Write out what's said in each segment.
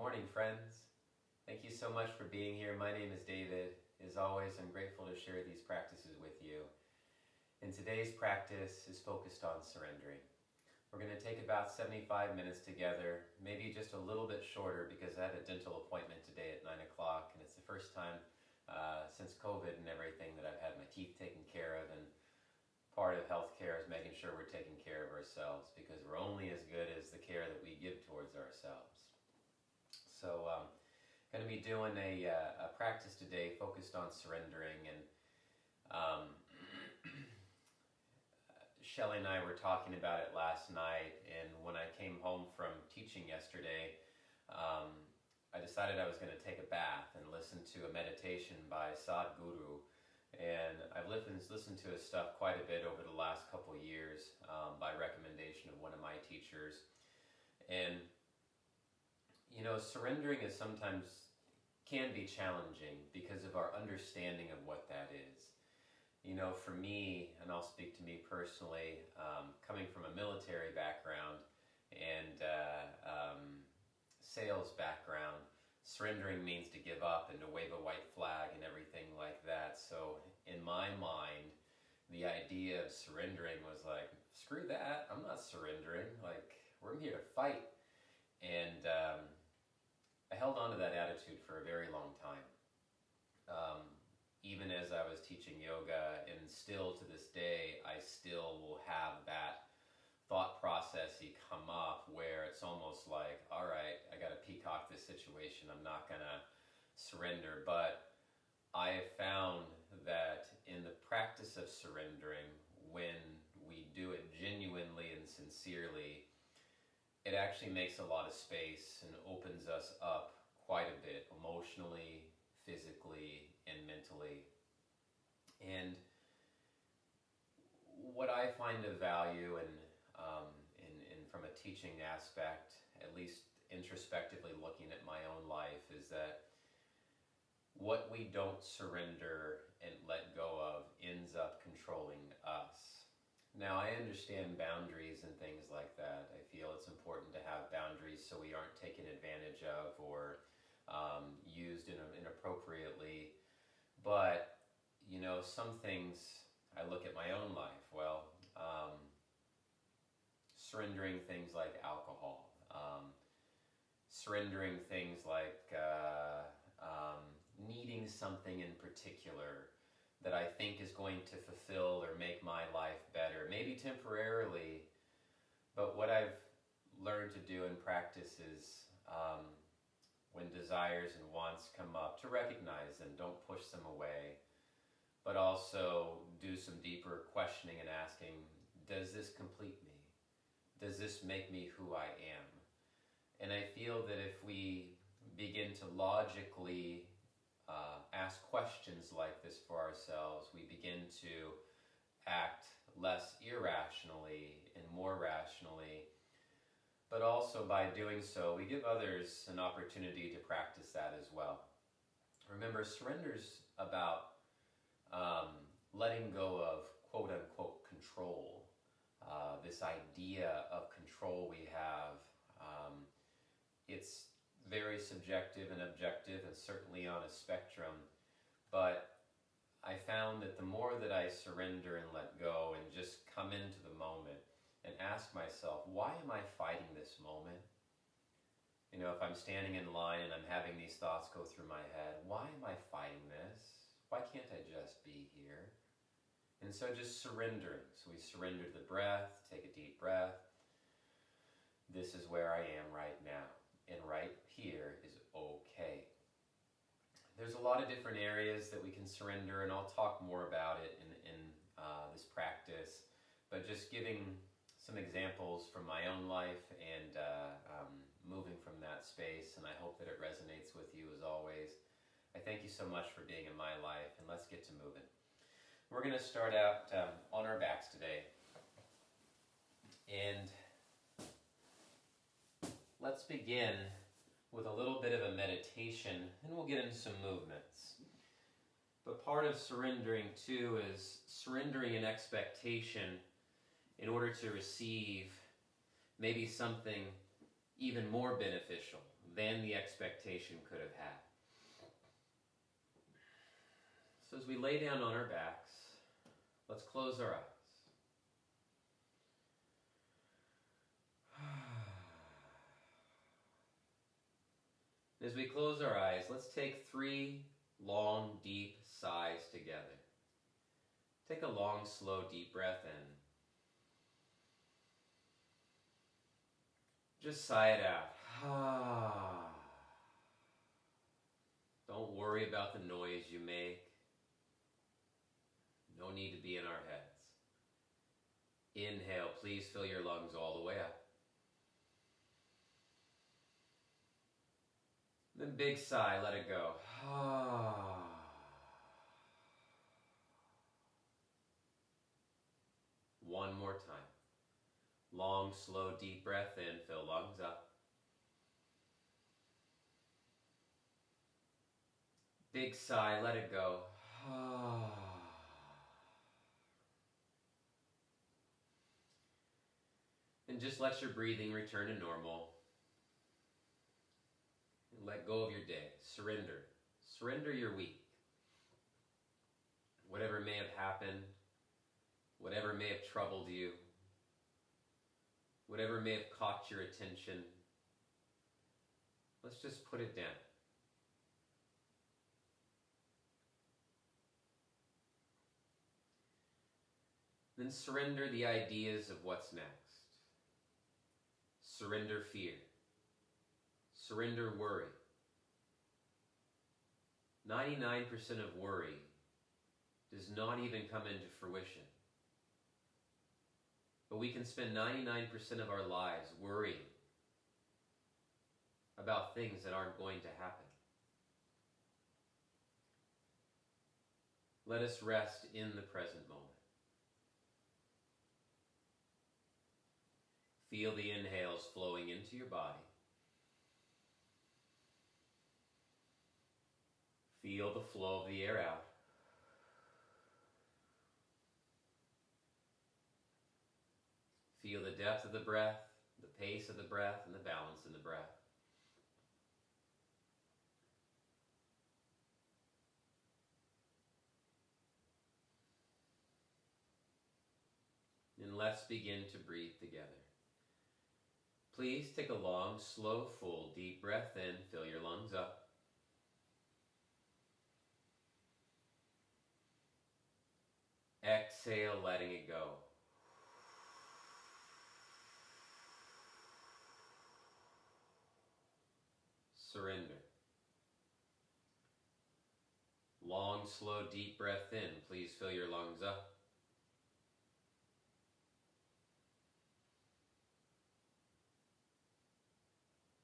morning, friends. Thank you so much for being here. My name is David. As always, I'm grateful to share these practices with you. And today's practice is focused on surrendering. We're going to take about 75 minutes together, maybe just a little bit shorter because I had a dental appointment today at 9 o'clock, and it's the first time since COVID and everything that I've had my teeth taken care of. And part of healthcare is making sure we're taking care of ourselves, because we're only as good as the care that we give towards ourselves. So I'm going to be doing a practice today focused on surrendering, and Shelley and I were talking about it last night, and when I came home from teaching yesterday, I decided I was going to take a bath and listen to a meditation by Sadhguru. And I've listened to his stuff quite a bit over the last couple of years by recommendation of one of my teachers. And, you know, surrendering is sometimes can be challenging because of our understanding of what that is. You know, for me, and I'll speak to me personally, coming from a military background and sales background, surrendering means to give up and to wave a white flag and everything like that. So in my mind, the idea of surrendering was like, screw that, I'm not surrendering, like, we're here to fight. And I held on to that attitude for a very long time. Even as I was teaching yoga, and still to this day, I still will have that thought processy come up where it's almost like, all right, I got to peacock this situation. I'm not going to surrender. But I have found that in the practice of surrendering, when we do it genuinely and sincerely, it actually makes a lot of space and opens us up quite a bit emotionally, physically, and mentally. And what I find of value in from a teaching aspect, at least introspectively looking at my own life, is that what we don't surrender and let go of ends up controlling us. Now, I understand boundaries and things like that. I feel it's important to have boundaries so we aren't taken advantage of or used inappropriately. But, you know, some things, I look at my own life, surrendering things like alcohol, surrendering things like needing something in particular that I think is going to fulfill or make my life better, maybe temporarily. But what I've learned to do in practice is when desires and wants come up, to recognize them, don't push them away, but also do some deeper questioning and asking, does this complete me? Does this make me who I am? And I feel that if we begin to logically ask questions like this for ourselves, we begin to act less irrationally and more rationally. But also by doing so, we give others an opportunity to practice that as well. Remember, surrender's about letting go of quote-unquote control. This idea of control we have, it's very subjective and objective and certainly on a spectrum. But I found that the more that I surrender and let go and just come into the moment and ask myself, why am I fighting this moment? You know, if I'm standing in line and I'm having these thoughts go through my head, why am I fighting this? Why can't I just be here? And so just surrendering. So we surrender to the breath, take a deep breath. This is where I am right now. And right here is okay. There's a lot of different areas that we can surrender, and I'll talk more about it in this practice. But just giving some examples from my own life and moving from that space, and I hope that it resonates with you as always. I thank you so much for being in my life, and let's get to moving. We're going to start out on our backs today. And let's begin with a little bit of a meditation, and we'll get into some movements. But part of surrendering too is surrendering an expectation in order to receive maybe something even more beneficial, than the expectation could have had. So as we lay down on our backs, let's close our eyes. As we close our eyes, let's take 3 long, deep sighs together. Take a long, slow, deep breath in. Just sigh it out. Don't worry about the noise you make. No need to be in our heads. Inhale, please fill your lungs all the way up. Then big sigh, let it go. One more time. Long, slow, deep breath in, fill lungs up. Big sigh, let it go. And just let your breathing return to normal. And let go of your day. Surrender. Surrender your week. Whatever may have happened, whatever may have troubled you, whatever may have caught your attention, let's just put it down. Then surrender the ideas of what's next. Surrender fear. Surrender worry. 99% of worry does not even come into fruition. But we can spend 99% of our lives worrying about things that aren't going to happen. Let us rest in the present moment. Feel the inhales flowing into your body. Feel the flow of the air out. Feel the depth of the breath, the pace of the breath, and the balance in the breath. And let's begin to breathe together. Please take a long, slow, full, deep breath in. Fill your lungs up. Exhale, letting it go. Surrender. Long, slow, deep breath in. Please fill your lungs up.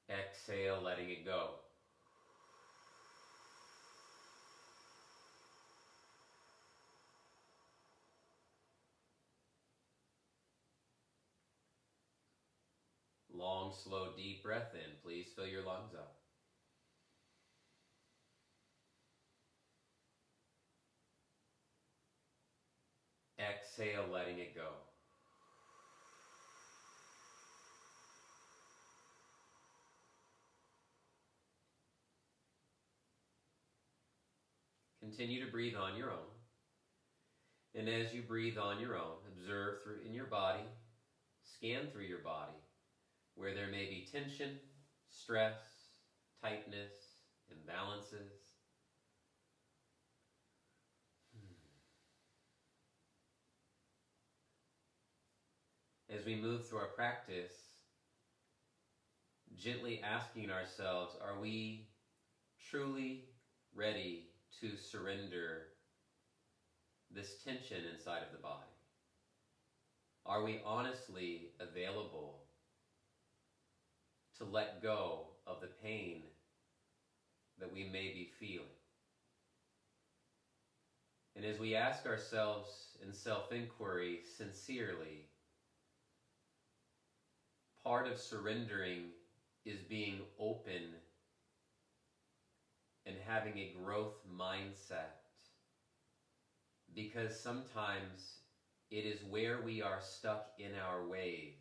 Exhale, letting it go. Long, slow, deep breath in. Please fill your lungs up. Exhale, letting it go. Continue to breathe on your own. And as you breathe on your own, observe in your body, scan through your body, where there may be tension, stress, tightness, imbalances. As we move through our practice, gently asking ourselves, are we truly ready to surrender this tension inside of the body? Are we honestly available to let go of the pain that we may be feeling? And as we ask ourselves in self-inquiry sincerely, part of surrendering is being open and having a growth mindset, because sometimes it is where we are stuck in our ways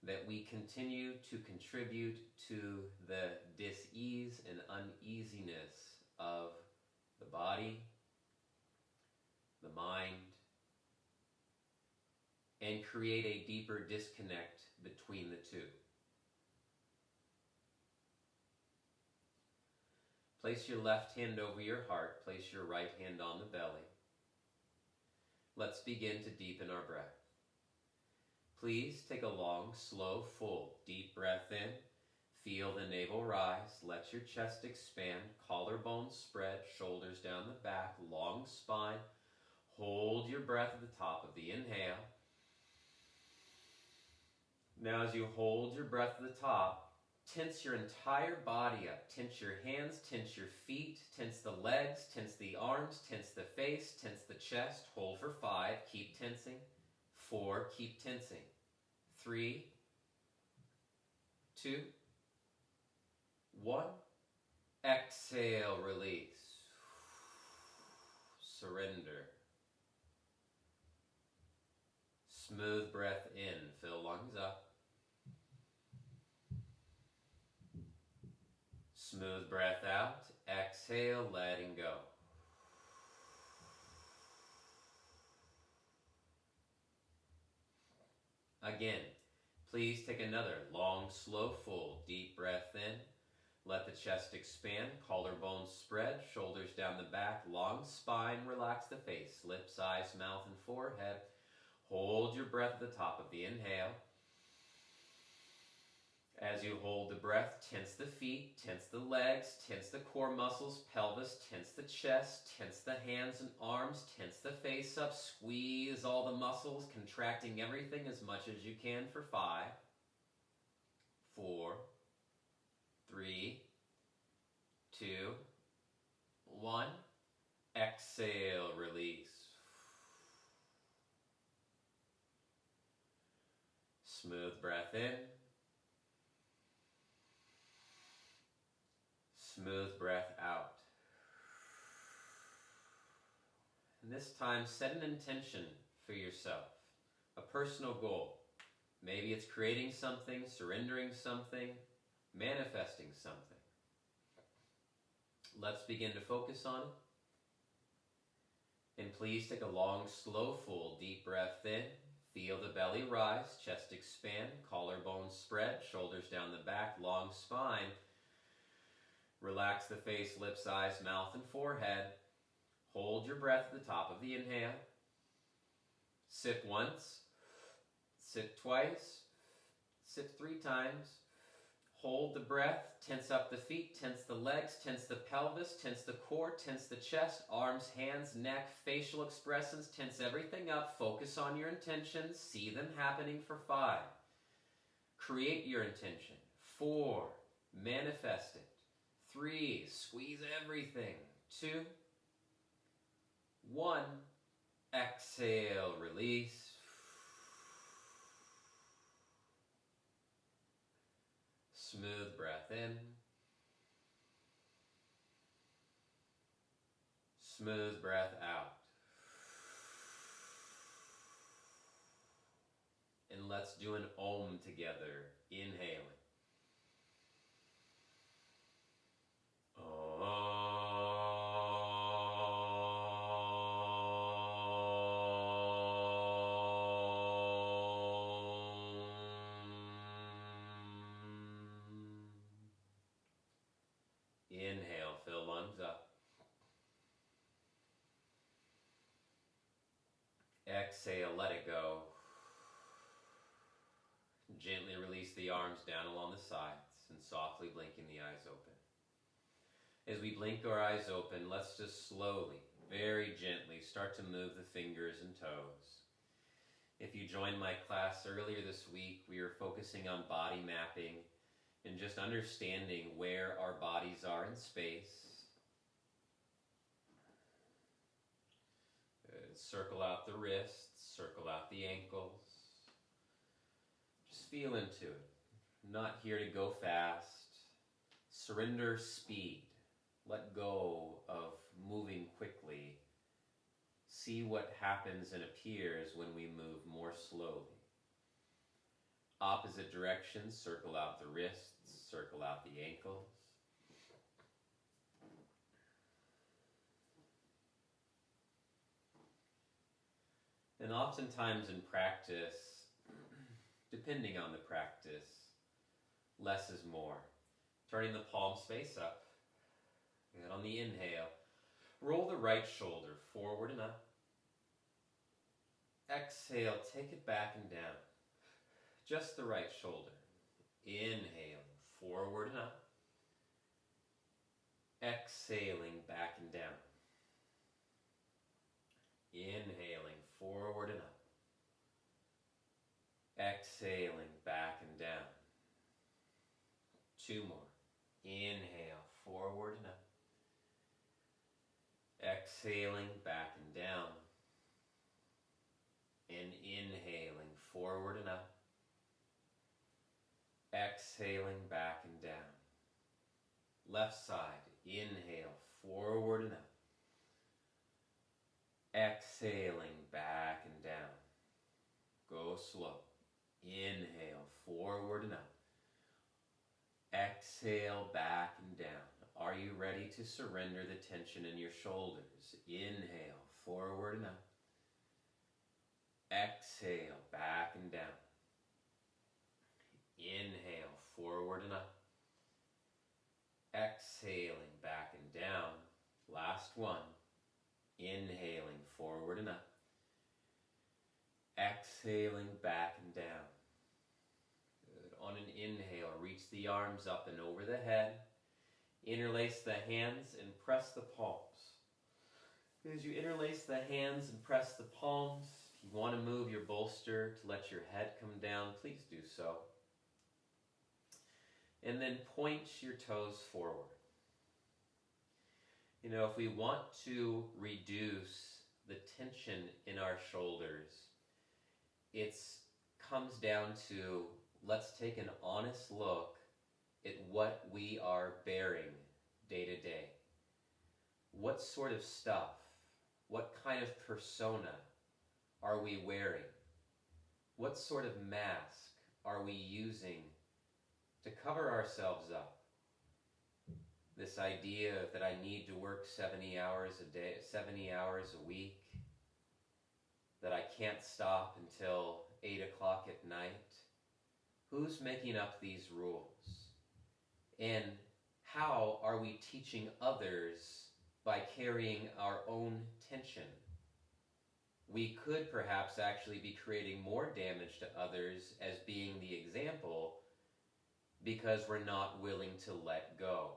that we continue to contribute to the dis-ease and uneasiness of the body, the mind, and create a deeper disconnect between the two. Place your left hand over your heart. Place your right hand on the belly. Let's begin to deepen our breath. Please take a long, slow, full, deep breath in. Feel the navel rise. Let your chest expand. Collarbones spread. Shoulders down the back. Long spine. Hold your breath at the top of the inhale. Now as you hold your breath at the top, tense your entire body up. Tense your hands, tense your feet, tense the legs, tense the arms, tense the face, tense the chest. Hold for 5. Keep tensing. 4. Keep tensing. 3, 2, 1. Exhale, release. Surrender. Smooth breath in. Fill lungs up. Smooth breath out. Exhale, letting go. Again, please take another long, slow, full, deep breath in. Let the chest expand, collarbones spread, shoulders down the back, long spine, relax the face, lips, eyes, mouth, and forehead. Hold your breath at the top of the inhale. As you hold the breath, tense the feet, tense the legs, tense the core muscles, pelvis, tense the chest, tense the hands and arms, tense the face up, squeeze all the muscles, contracting everything as much as you can for 5, 4, 3, 2, 1. Exhale, release. Smooth breath in. Smooth breath out. And this time, set an intention for yourself, a personal goal. Maybe it's creating something, surrendering something, manifesting something. Let's begin to focus on it. And please take a long, slow, full, deep breath in. Feel the belly rise, chest expand, collarbones spread, shoulders down the back, long spine. Relax the face, lips, eyes, mouth, and forehead. Hold your breath at the top of the inhale. Sit once. Sit twice. Sit 3 times. Hold the breath. Tense up the feet. Tense the legs. Tense the pelvis. Tense the core. Tense the chest. Arms, hands, neck, facial expressions. Tense everything up. Focus on your intentions. See them happening for 5. Create your intention. 4. Manifest it. 3, squeeze everything. 2, 1, exhale, release. Smooth breath in. Smooth breath out. And let's do an Om together, inhaling. Inhale, fill lungs up. Exhale, let it go. Gently release the arms down along the sides and softly blinking the eyes open. As we blink our eyes open, let's just slowly, very gently start to move the fingers and toes. If you joined my class earlier this week, we were focusing on body mapping and just understanding where our bodies are in space. Circle out the wrists, circle out the ankles. Just feel into it. Not here to go fast. Surrender speed. Let go of moving quickly. See what happens and appears when we move more slowly. Opposite directions, circle out the wrists, circle out the ankles. And oftentimes in practice, depending on the practice, less is more. Turning the palms face up. And on the inhale, roll the right shoulder forward and up. Exhale, take it back and down. Just the right shoulder. Inhale, forward and up. Exhaling, back and down. Inhaling, forward and up. Exhaling, back and down. 2 more. Inhale, forward and up. Exhaling, back and down. And inhaling, forward and up. Exhaling, back and down. Left side, inhale, forward and up. Exhaling, back and down. Go slow. Inhale, forward and up. Exhale, back and down. Are you ready to surrender the tension in your shoulders? Inhale, forward and up. Exhale, back and down. Inhale, forward and up. Exhaling, back and down. Last one. Inhaling, forward and up. Exhaling, back and down. Good. On an inhale, reach the arms up and over the head. Interlace the hands and press the palms. As you interlace the hands and press the palms, if you want to move your bolster to let your head come down, please do so. And then point your toes forward. You know, if we want to reduce the tension in our shoulders, it comes down to, let's take an honest look at what we are bearing day to day. What sort of stuff, what kind of persona are we wearing? What sort of mask are we using to cover ourselves up? This idea that I need to work 70 hours a day, 70 hours a week, that I can't stop until 8 o'clock at night. Who's making up these rules? And how are we teaching others by carrying our own tension? We could perhaps actually be creating more damage to others as being the example because we're not willing to let go.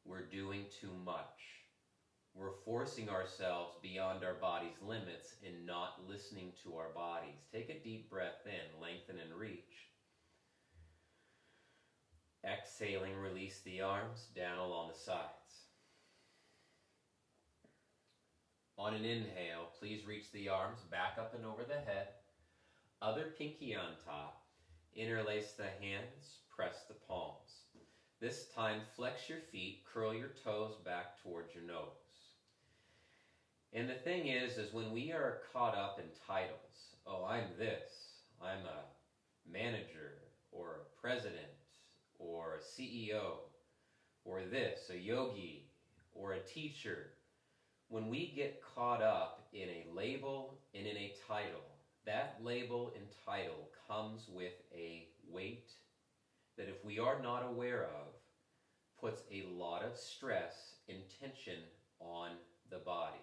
We're doing too much. We're forcing ourselves beyond our body's limits and not listening to our bodies. Take a deep breath in, lengthen and reach. Exhaling, release the arms down along the sides. On an inhale, please reach the arms back up and over the head. Other pinky on top. Interlace the hands, press the palms. This time, flex your feet, curl your toes back towards your nose. And the thing is when we are caught up in titles, oh, I'm this, I'm a manager, or a president, or a CEO, or this, a yogi, or a teacher. When we get caught up in a label and in a title, that label and title comes with a weight that, if we are not aware of, puts a lot of stress and tension on the body.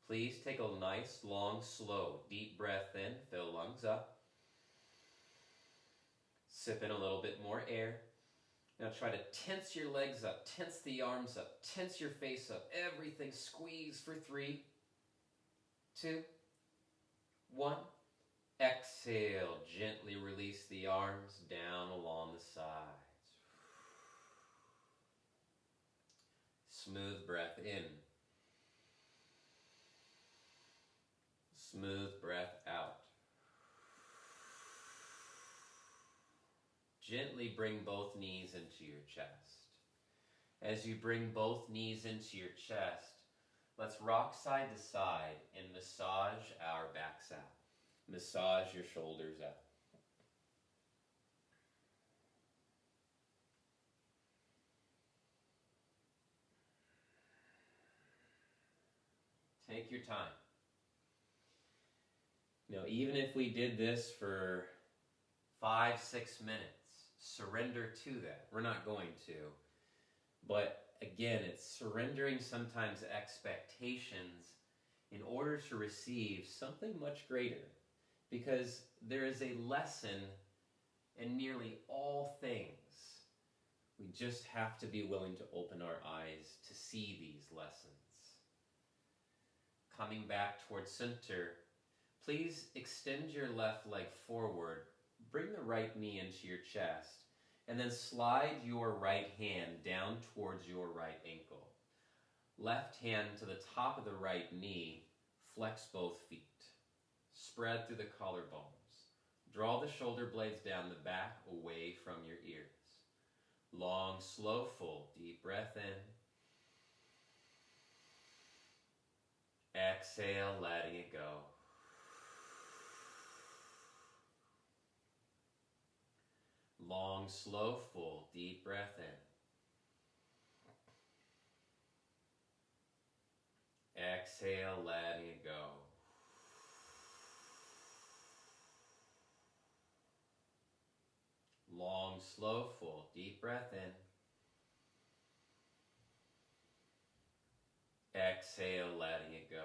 Please take a nice, long, slow, deep breath in, fill lungs up. Sip in a little bit more air. Now try to tense your legs up, tense the arms up, tense your face up. Everything squeeze for 3, 2, 1. Exhale, gently release the arms down along the sides. Smooth breath in. Smooth breath out. Gently bring both knees into your chest. As you bring both knees into your chest, let's rock side to side and massage our backs out. Massage your shoulders up. Take your time. Even if we did this for 5-6 minutes, surrender to that. We're not going to. But again, it's surrendering sometimes expectations in order to receive something much greater. Because there is a lesson in nearly all things. We just have to be willing to open our eyes to see these lessons. Coming back towards center, please extend your left leg forward, bring the right knee into your chest, and then slide your right hand down towards your right ankle. Left hand to the top of the right knee, flex both feet. Spread through the collarbones. Draw the shoulder blades down the back, away from your ears. Long, slow, full, deep breath in. Exhale, letting it go. Long, slow, full, deep breath in. Exhale, letting it go. Long, slow, full, deep breath in. Exhale, letting it go.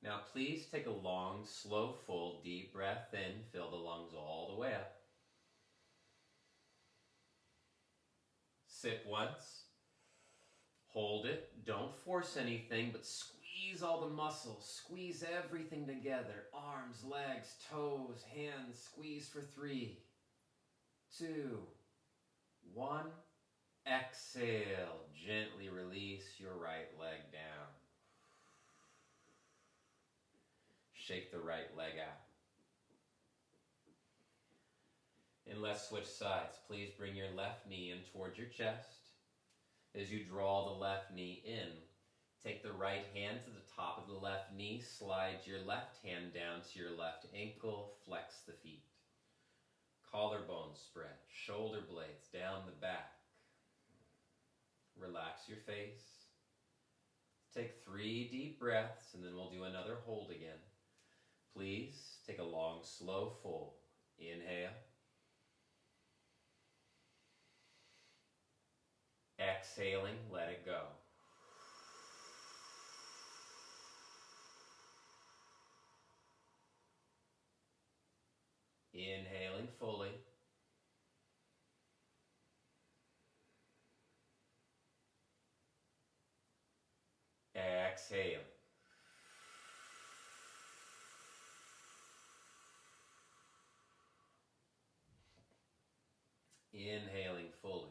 Now please take a long, slow, full, deep breath in. Fill the lungs all the way up. Sit once. Hold it. Don't force anything, but squeeze all the muscles. Squeeze everything together. Arms, legs, toes, hands. Squeeze for 3, 2, 1. Exhale. Gently release your right leg down. Shake the right leg out. And let's switch sides. Please bring your left knee in towards your chest. As you draw the left knee in, take the right hand to the top of the left knee, slide your left hand down to your left ankle, flex the feet. Collarbone spread, shoulder blades down the back. Relax your face. Take 3 deep breaths, and then we'll do another hold again. Please take a long, slow, full inhale. Exhaling, let it go. Inhaling fully. Exhaling. Inhaling fully.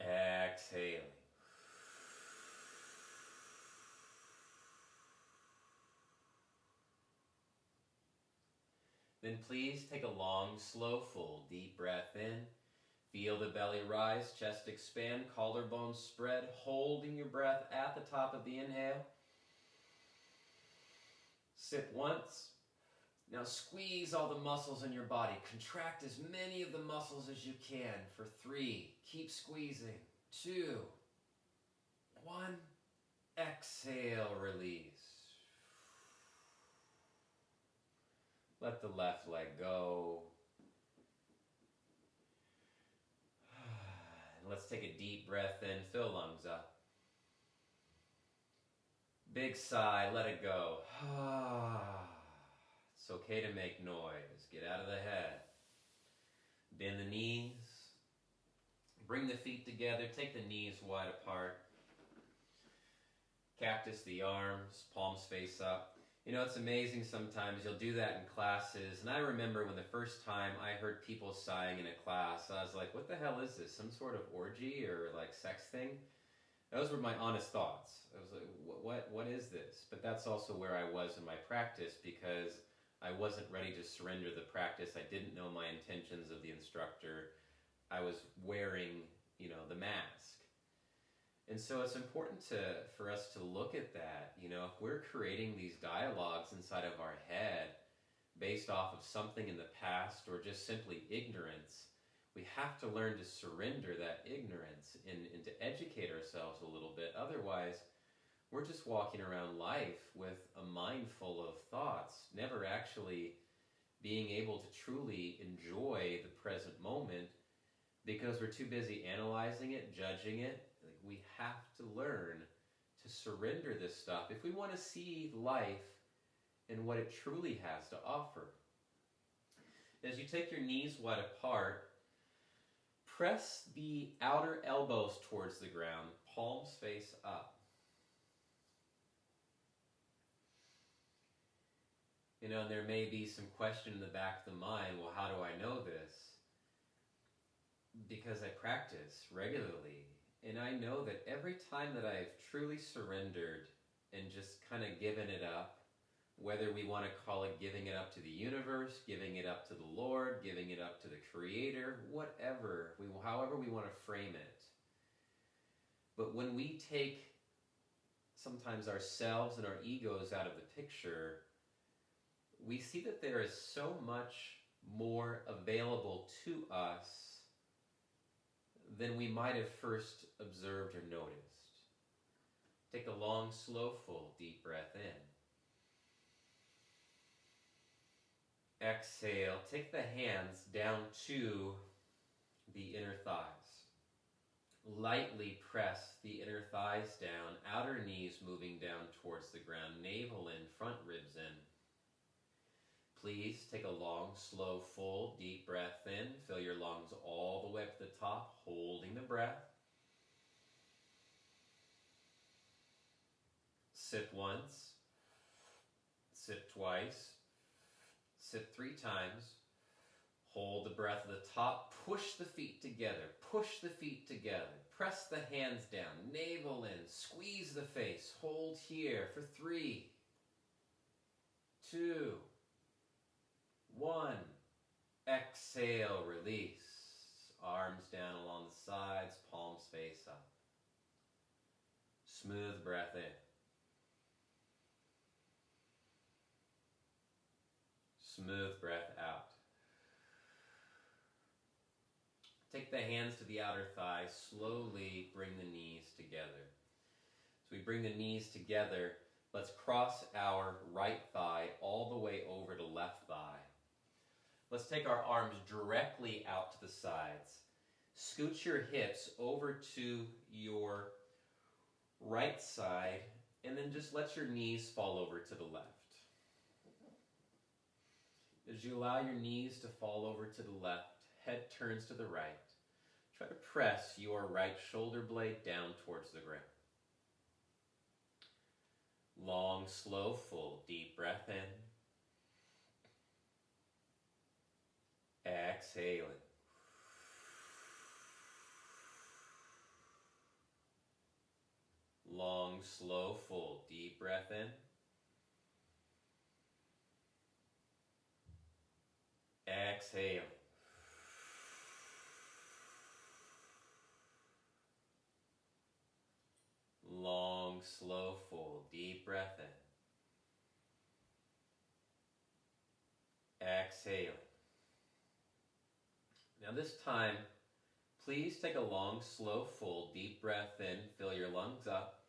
Exhaling. Then please take a long, slow, full, deep breath in. Feel the belly rise, chest expand, collarbones spread, holding your breath at the top of the inhale. Sit once. Now squeeze all the muscles in your body. Contract as many of the muscles as you can for 3. Keep squeezing. 2, 1. Exhale, release. Let the left leg go. And let's take a deep breath in. Fill lungs up. Big sigh. Let it go. It's okay to make noise. Get out of the head. Bend the knees. Bring the feet together. Take the knees wide apart. Cactus the arms. Palms face up. It's amazing sometimes. You'll do that in classes. And I remember when the first time I heard people sighing in a class, I was like, what the hell is this? Some sort of orgy or like sex thing? Those were my honest thoughts. I was like, what is this? But that's also where I was in my practice because I wasn't ready to surrender the practice. I didn't know my intentions of the instructor. I was wearing, the mask. And so it's important for us to look at that. If we're creating these dialogues inside of our head based off of something in the past or just simply ignorance, we have to learn to surrender that ignorance and to educate ourselves a little bit. Otherwise, we're just walking around life with a mind full of thoughts, never actually being able to truly enjoy the present moment because we're too busy analyzing it, judging it. We have to learn to surrender this stuff if we want to see life and what it truly has to offer. As you take your knees wide apart, press the outer elbows towards the ground, palms face up. You know, there may be some question in the back of the mind, well, how do I know this? Because I practice regularly. And I know that every time that I've truly surrendered and just kind of given it up, whether we want to call it giving it up to the universe, giving it up to the Lord, giving it up to the Creator, whatever, however we want to frame it. But when we take sometimes ourselves and our egos out of the picture, we see that there is so much more available to us than we might have first observed or noticed. Take a long, slow, full, deep breath in. Exhale. Take the hands down to the inner thighs. Lightly press the inner thighs down, outer knees moving down towards the ground, navel in, front ribs in. Please take a long, slow, full, deep breath in. Fill your lungs all the way up to the top, holding the breath. Sit once, sit twice, sit 3 times. Hold the breath at the top, push the feet together, push the feet together. Press the hands down, navel in, squeeze the face. Hold here for 3, 2, 1. Exhale, release. Arms down along the sides, palms face up. Smooth breath in. Smooth breath out. Take the hands to the outer thighs. Slowly bring the knees together. So we bring the knees together. Let's cross our right thigh all the way over to left thigh. Let's take our arms directly out to the sides. Scoot your hips over to your right side, and then just let your knees fall over to the left. As you allow your knees to fall over to the left, head turns to the right. Try to press your right shoulder blade down towards the ground. Long, slow, full, deep breath in. Exhaling. Long, slow, full, deep breath in. Exhale. Long, slow, full, deep breath in. Exhale. Now this time, please take a long, slow, full, deep breath in. Fill your lungs up.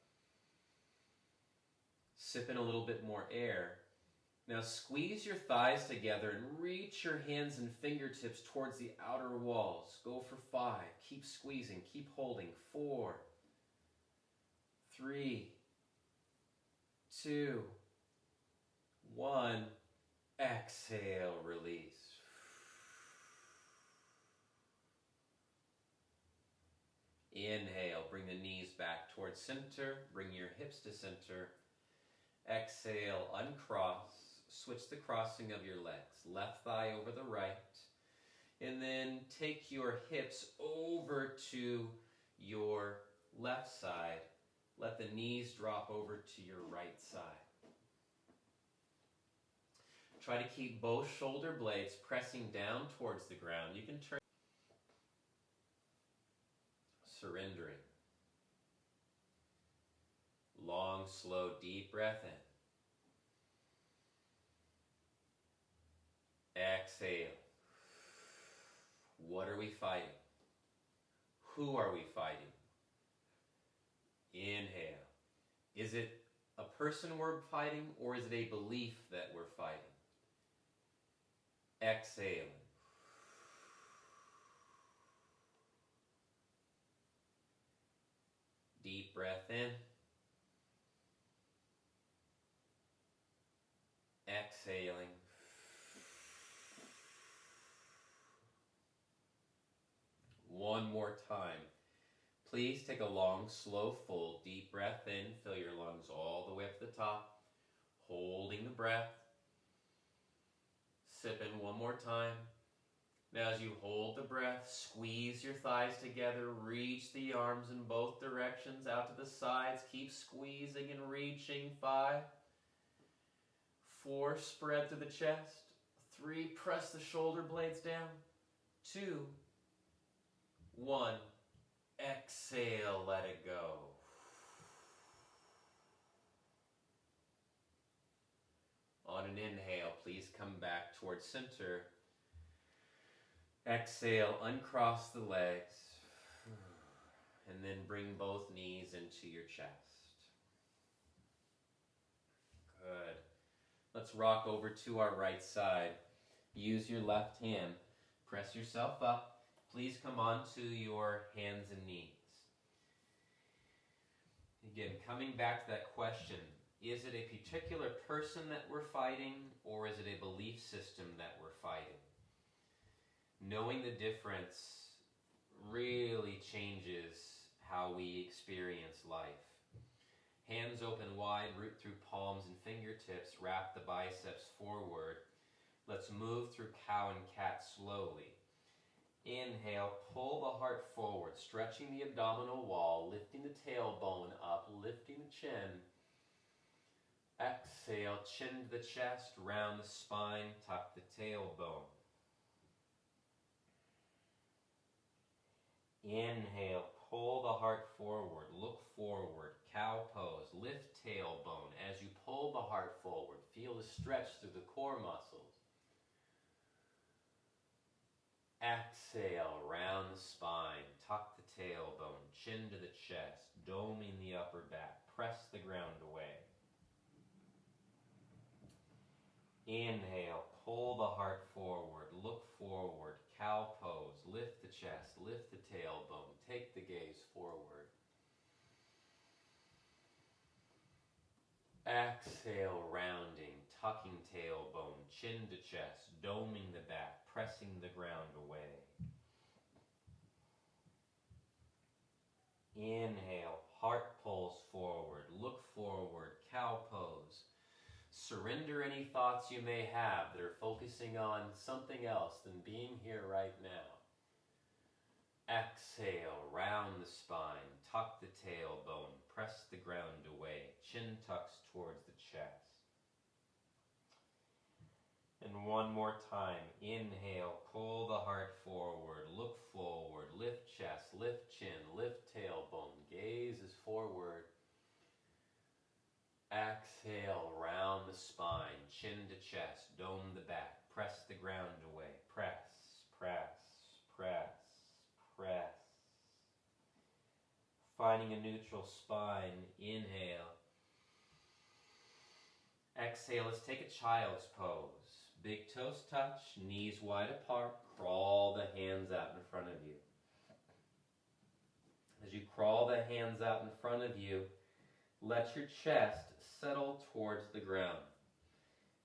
Sip in a little bit more air. Now squeeze your thighs together and reach your hands and fingertips towards the outer walls. Go for 5. Keep squeezing. Keep holding. 4, 3, 2, 1. Exhale, release. Inhale, bring the knees back towards center. Bring your hips to center. Exhale, uncross. Switch the crossing of your legs. Left thigh over the right. And then take your hips over to your left side. Let the knees drop over to your right side. Try to keep both shoulder blades pressing down towards the ground. You can turn. Surrendering. Long, slow, deep breath in. Exhale. What are we fighting? Who are we fighting? Inhale. Is it a person we're fighting, or is it a belief that we're fighting? Exhale. Deep breath in. Exhaling. One more time. Please take a long, slow, full, deep breath in. Fill your lungs all the way up to the top. Holding the breath. Sipping one more time. Now as you hold the breath, squeeze your thighs together. Reach the arms in both directions out to the sides. Keep squeezing and reaching. 5. 4, spread through the chest. 3, press the shoulder blades down. 2, 1, exhale, let it go. On an inhale, please come back towards center. Exhale, uncross the legs, and then bring both knees into your chest. Good. Let's rock over to our right side. Use your left hand. Press yourself up. Please come onto your hands and knees. Again, coming back to that question, is it a particular person that we're fighting, or is it a belief system that we're fighting? Knowing the difference really changes how we experience life. Hands open wide, root through palms and fingertips, wrap the biceps forward. Let's move through cow and cat slowly. Inhale, pull the heart forward, stretching the abdominal wall, lifting the tailbone up, lifting the chin. Exhale, chin to the chest, round the spine, tuck the tailbone. Inhale, pull the heart forward, look forward, cow pose, lift tailbone. As you pull the heart forward, feel the stretch through the core muscles. Exhale, round the spine, tuck the tailbone, chin to the chest, doming the upper back, press the ground away. Inhale, pull the heart forward, look forward, cow pose, lift the chest, lift the tailbone, take the gaze forward. Exhale, rounding, tucking tailbone, chin to chest, doming the back, pressing the ground away. Inhale, heart pulls forward, look forward, cow pose. Surrender any thoughts you may have that are focusing on something else than being here right now. Exhale, round the spine, tuck the tailbone, press the ground away, chin tucks towards the chest. And one more time, inhale, pull the heart forward, look forward, lift chest, lift chin, lift tailbone, gaze is forward. Exhale, round the spine, chin to chest, dome the back, press the ground away, press, press, press, press. Finding a neutral spine, inhale. Exhale, let's take a child's pose. Big toes touch, knees wide apart, crawl the hands out in front of you. As you crawl the hands out in front of you, let your chest settle towards the ground.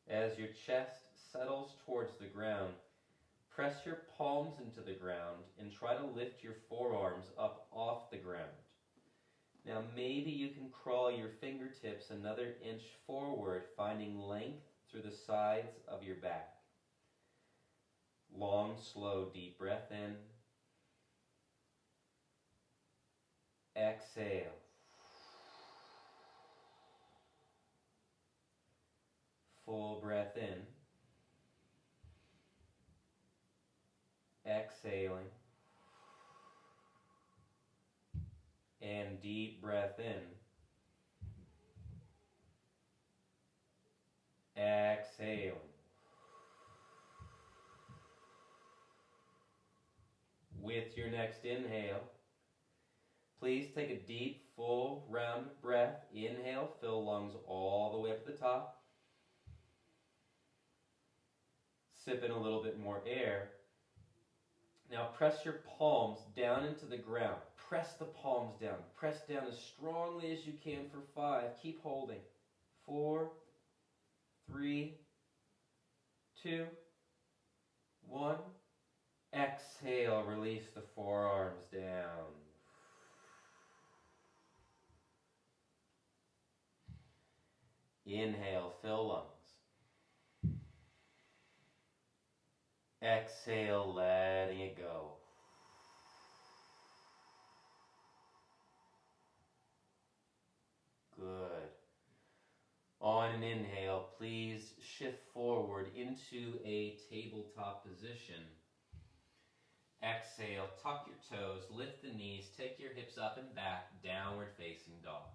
As your chest settles towards the ground, press your palms into the ground and try to lift your forearms up off the ground. Now maybe you can crawl your fingertips another inch forward, finding length through the sides of your back. Long, slow, deep breath in. Exhale. Full breath in. Exhaling. And deep breath in. Exhaling. With your next inhale, please take a deep, full, rounded breath. Inhale, fill lungs all the way up to the top. Sip in a little bit more air. Now press your palms down into the ground. Press the palms down. Press down as strongly as you can for 5. Keep holding. 4, 3, 2, 1. Exhale, release the forearms down. Inhale, fill lungs. Exhale, letting it go. Good. On an inhale, please shift forward into a tabletop position. Exhale, tuck your toes, lift the knees, take your hips up and back, downward facing dog.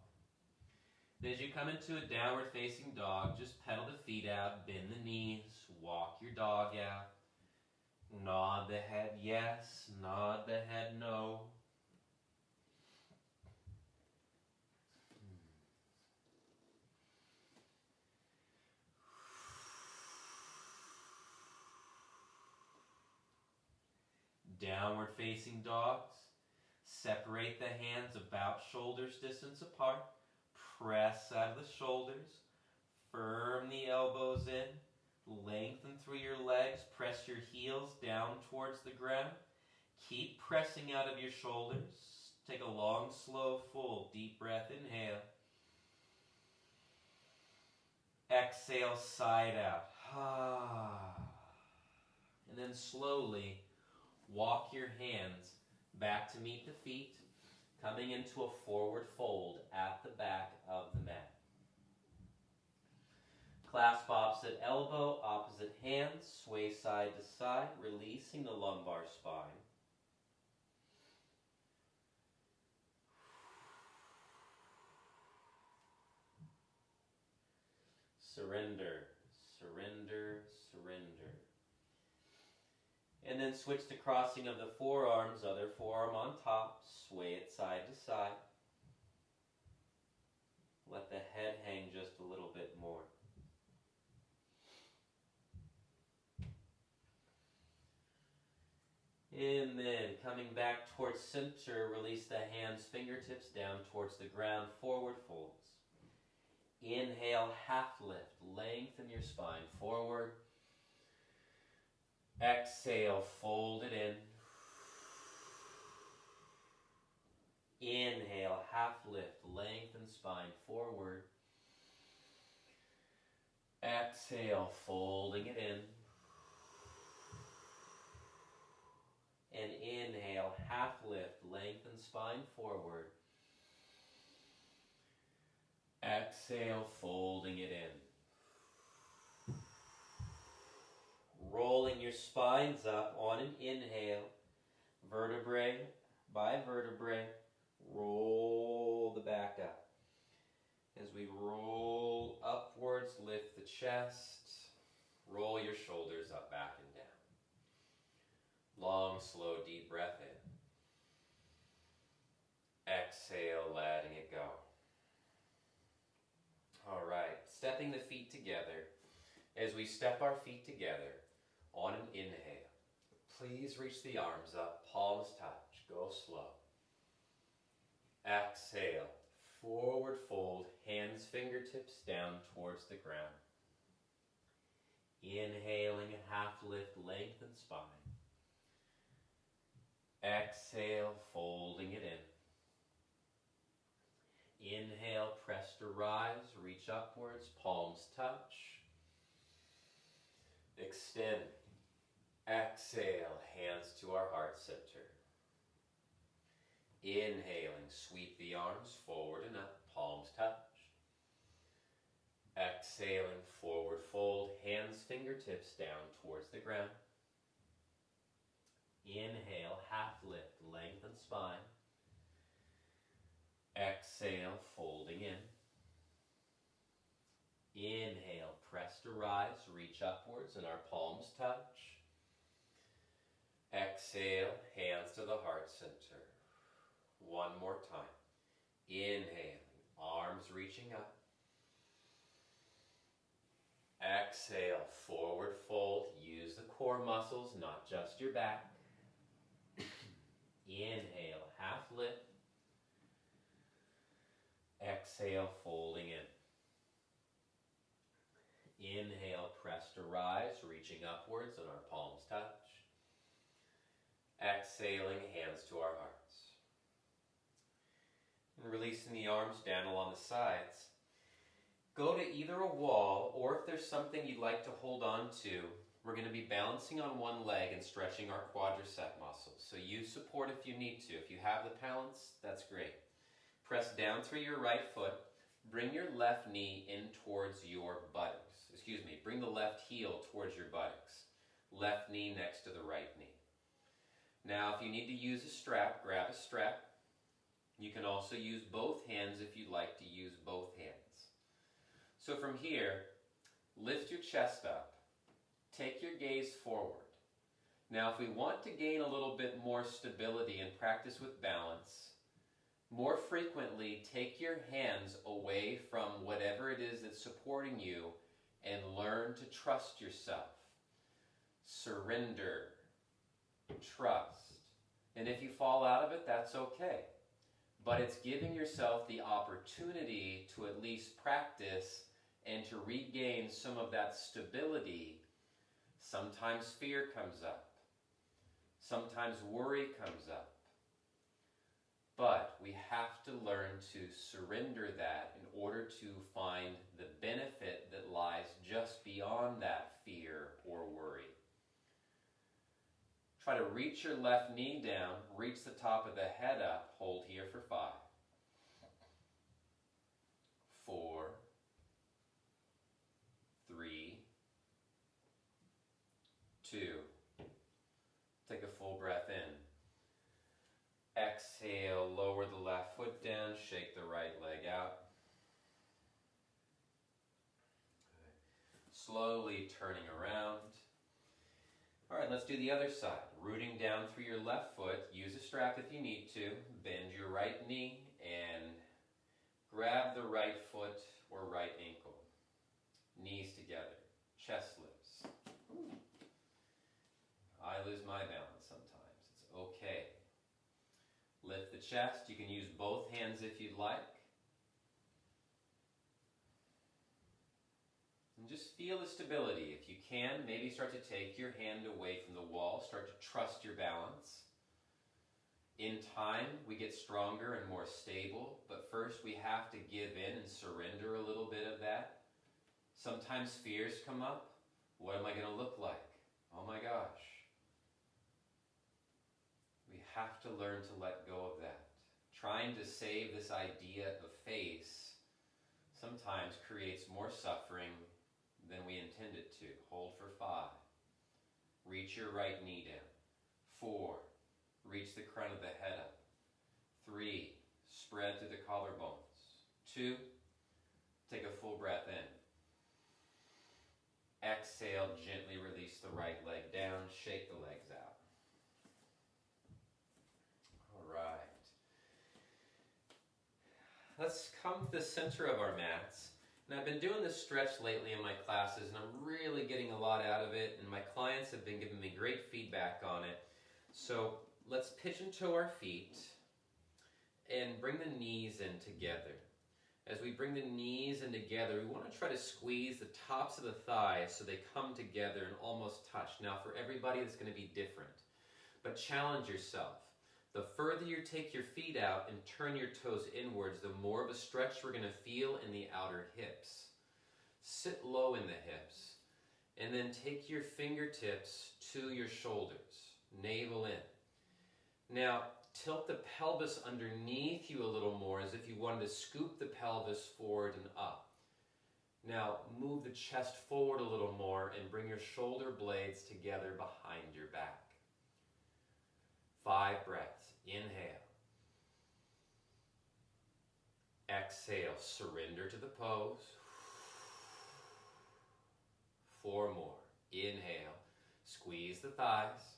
As you come into a downward facing dog, just pedal the feet out, bend the knees, walk your dog out. Nod the head yes, nod the head no. Downward facing dogs. Separate the hands about shoulders distance apart. Press out of the shoulders. Firm the elbows in. Lengthen through your legs. Press your heels down towards the ground. Keep pressing out of your shoulders. Take a long, slow, full, deep breath. Inhale. Exhale, side out. And then slowly walk your hands back to meet the feet, coming into a forward fold at the back of the mat. Clasp opposite elbow, opposite hands, sway side to side, releasing the lumbar spine. Surrender, surrender, surrender. And then switch to crossing of the forearms, other forearm on top, sway it side to side. Let the head hang just a little bit more. And then coming back towards center, release the hands, fingertips down towards the ground, forward folds. Inhale, half lift, lengthen your spine forward. Exhale, fold it in. Inhale, half lift, lengthen spine forward. Exhale, folding it in. And inhale, half lift, lengthen spine forward. Exhale, folding it in. Rolling your spines up on an inhale, vertebrae by vertebrae, roll the back up. As we roll upwards, lift the chest, roll your shoulders up, back and down. Long, slow, deep breath in. Exhale, letting it go. All right, stepping the feet together. As we step our feet together, on an inhale, please reach the arms up, palms touch, go slow. Exhale, forward fold, hands, fingertips down towards the ground. Inhaling, half lift, lengthen spine. Exhale, folding it in. Inhale, press to rise, reach upwards, palms touch. Extend. Exhale, hands to our heart center. Inhaling, sweep the arms forward and up, palms touch. Exhaling, forward fold, hands, fingertips down towards the ground. Inhale, half lift, lengthen spine. Exhale, folding in. Inhale, press to rise, reach upwards and our palms touch. Exhale, hands to the heart center. One more time. Inhaling, arms reaching up. Exhale, forward fold. Use the core muscles, not just your back. Inhale, half lift. Exhale, folding in. Inhale, press to rise, reaching upwards and our palms touch. Exhaling, hands to our hearts. And releasing the arms down along the sides. Go to either a wall, or if there's something you'd like to hold on to, we're going to be balancing on one leg and stretching our quadricep muscles. So use support if you need to. If you have the balance, that's great. Press down through your right foot. Bring your left knee in towards your buttocks. Bring the left heel towards your buttocks. Left knee next to the right knee. Now, if you need to use a strap, grab a strap. You can also use both hands if you'd like to use both hands. So from here, lift your chest up. Take your gaze forward. Now, if we want to gain a little bit more stability and practice with balance, more frequently take your hands away from whatever it is that's supporting you and learn to trust yourself. Surrender. Trust. And if you fall out of it, that's okay. But it's giving yourself the opportunity to at least practice and to regain some of that stability. Sometimes fear comes up. Sometimes worry comes up. But we have to learn to surrender that in order to find the benefit that lies just beyond that fear or worry. Try to reach your left knee down, reach the top of the head up, hold here for 5, 4, 3, 2. Take a full breath in. Exhale, lower the left foot down, shake the right leg out. Slowly turning around. All right, let's do the other side. Rooting down through your left foot. Use a strap if you need to. Bend your right knee and grab the right foot or right ankle. Knees together. Chest lifts. I lose my balance sometimes. It's okay. Lift the chest. You can use both hands if you'd like. And just feel the stability. If you can, maybe start to take your hand away from the wall. Start to trust your balance. In time, we get stronger and more stable, but first we have to give in and surrender a little bit of that. Sometimes fears come up. What am I going to look like? Oh my gosh. We have to learn to let go of that. Trying to save this idea of face sometimes creates more suffering than we intended to. Hold for 5. Reach your right knee down. 4. Reach the crown of the head up. 3. Spread through the collarbones. 2. Take a full breath in. Exhale, gently release the right leg down. Shake the legs out. All right. Let's come to the center of our mats. And I've been doing this stretch lately in my classes, and I'm really getting a lot out of it, and my clients have been giving me great feedback on it. So let's pigeon toe our feet and bring the knees in together. As we bring the knees in together, we want to try to squeeze the tops of the thighs so they come together and almost touch. Now, for everybody, it's going to be different, but challenge yourself. The further you take your feet out and turn your toes inwards, the more of a stretch we're going to feel in the outer hips. Sit low in the hips, and then take your fingertips to your shoulders, navel in. Now, tilt the pelvis underneath you a little more as if you wanted to scoop the pelvis forward and up. Now, move the chest forward a little more and bring your shoulder blades together behind your back. 5 breaths. Inhale. Exhale. Surrender to the pose. 4 more. Inhale. Squeeze the thighs.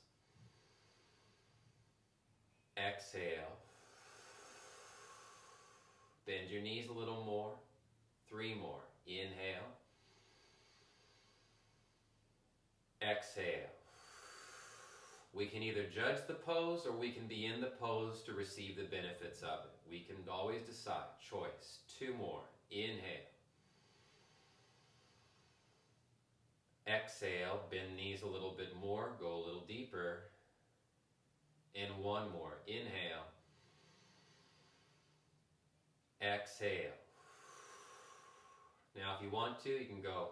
Exhale. Bend your knees a little more. 3 more. Inhale. Exhale. We can either judge the pose or we can be in the pose to receive the benefits of it. We can always decide. Choice. 2 more. Inhale. Exhale. Bend knees a little bit more. Go a little deeper. And 1 more. Inhale. Exhale. Now, if you want to, you can go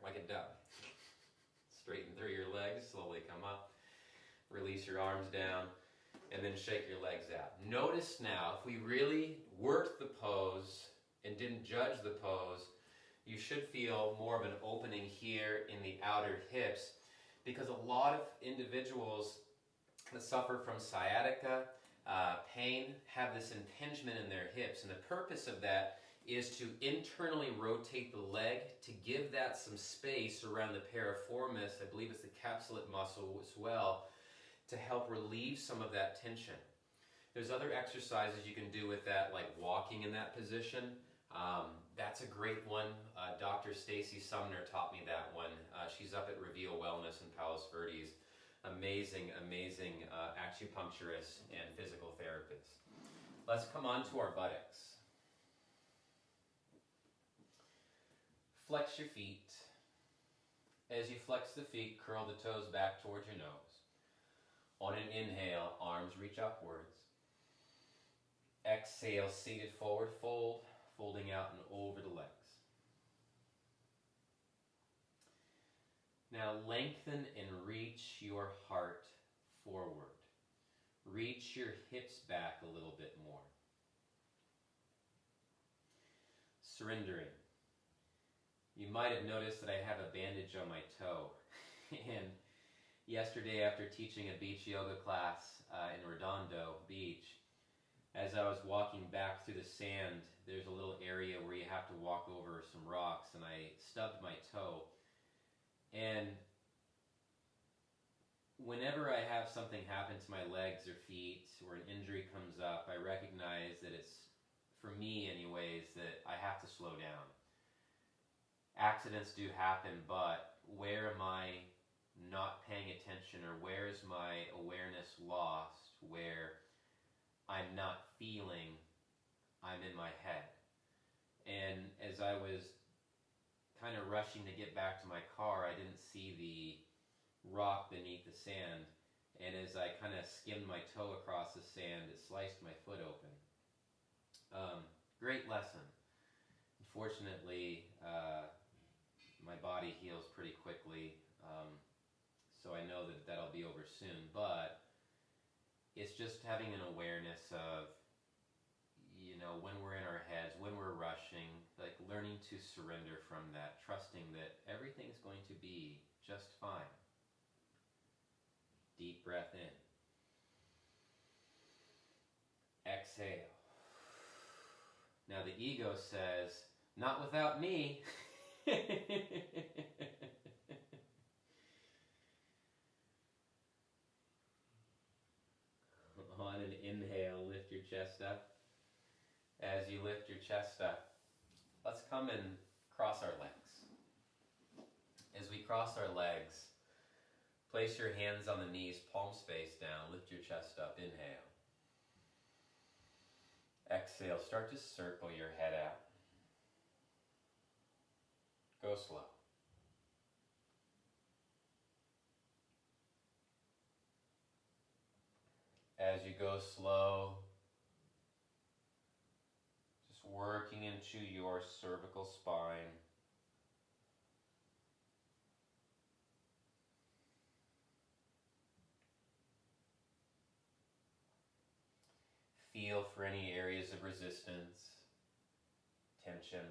like a duck. Straighten through your legs, slowly come up. Release your arms down, and then shake your legs out. Notice now, if we really worked the pose and didn't judge the pose, you should feel more of an opening here in the outer hips, because a lot of individuals that suffer from sciatica, pain, have this impingement in their hips, and the purpose of that is to internally rotate the leg to give that some space around the piriformis, I believe it's the capsulate muscle as well, to help relieve some of that tension. There's other exercises you can do with that, like walking in that position. That's a great one. Dr. Stacy Sumner taught me that one. She's up at Reveal Wellness in Palos Verdes. Amazing acupuncturist and physical therapist. Let's come on to our buttocks. Flex your feet. As you flex the feet, curl the toes back towards your nose. On an inhale, arms reach upwards. Exhale, seated forward fold, folding out and over the legs. Now lengthen and reach your heart forward. Reach your hips back a little bit more. Surrendering. You might have noticed that I have a bandage on my toe. And yesterday, after teaching a beach yoga class in Redondo Beach, as I was walking back through the sand, there's a little area where you have to walk over some rocks, and I stubbed my toe. And whenever I have something happen to my legs or feet, or an injury comes up, I recognize that it's, for me anyways, that I have to slow down. Accidents do happen, but where am I not paying attention, or where is my awareness lost, where I'm not feeling, I'm in my head. And as I was kind of rushing to get back to my car, I didn't see the rock beneath the sand, and as I kind of skimmed my toe across the sand, it sliced my foot open. Great lesson. Unfortunately, my body heals pretty quickly, so I know that that'll be over soon, but it's just having an awareness of, when we're in our heads, when we're rushing, like learning to surrender from that, trusting that everything's going to be just fine. Deep breath in. Exhale. Now the ego says, not without me. On an inhale, lift your chest up. As you lift your chest up, let's come and cross our legs. As we cross our legs, place your hands on the knees, palms face down, lift your chest up, inhale. Exhale, start to circle your head out. Go slow. As you go slow, just working into your cervical spine. Feel for any areas of resistance, tension.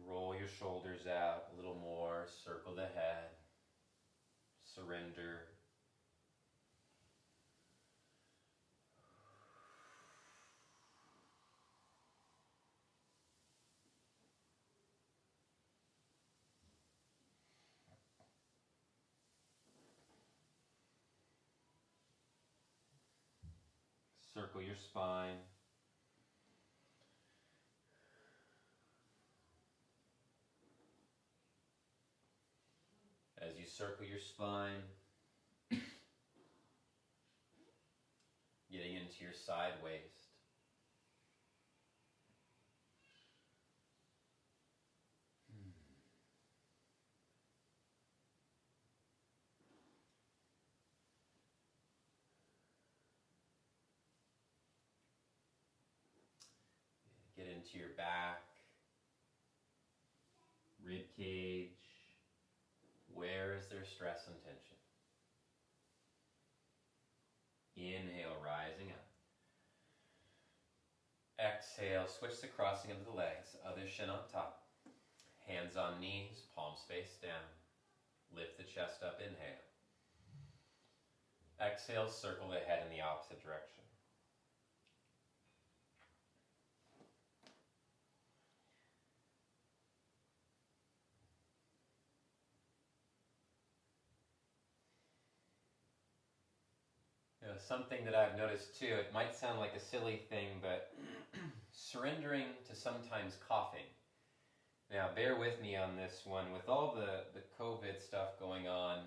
Roll your shoulders out a little more, circle the head, surrender. Circle your spine. As you circle your spine, getting into your side waist. Get into your back, rib cage. Where is there stress and tension? Inhale, rising up. Exhale, switch the crossing of the legs, other shin on top. Hands on knees, palms face down. Lift the chest up, inhale. Exhale, circle the head in the opposite direction. Something that I've noticed too, it might sound like a silly thing, but surrendering to sometimes coughing. Now, bear with me on this one. With all the COVID stuff going on,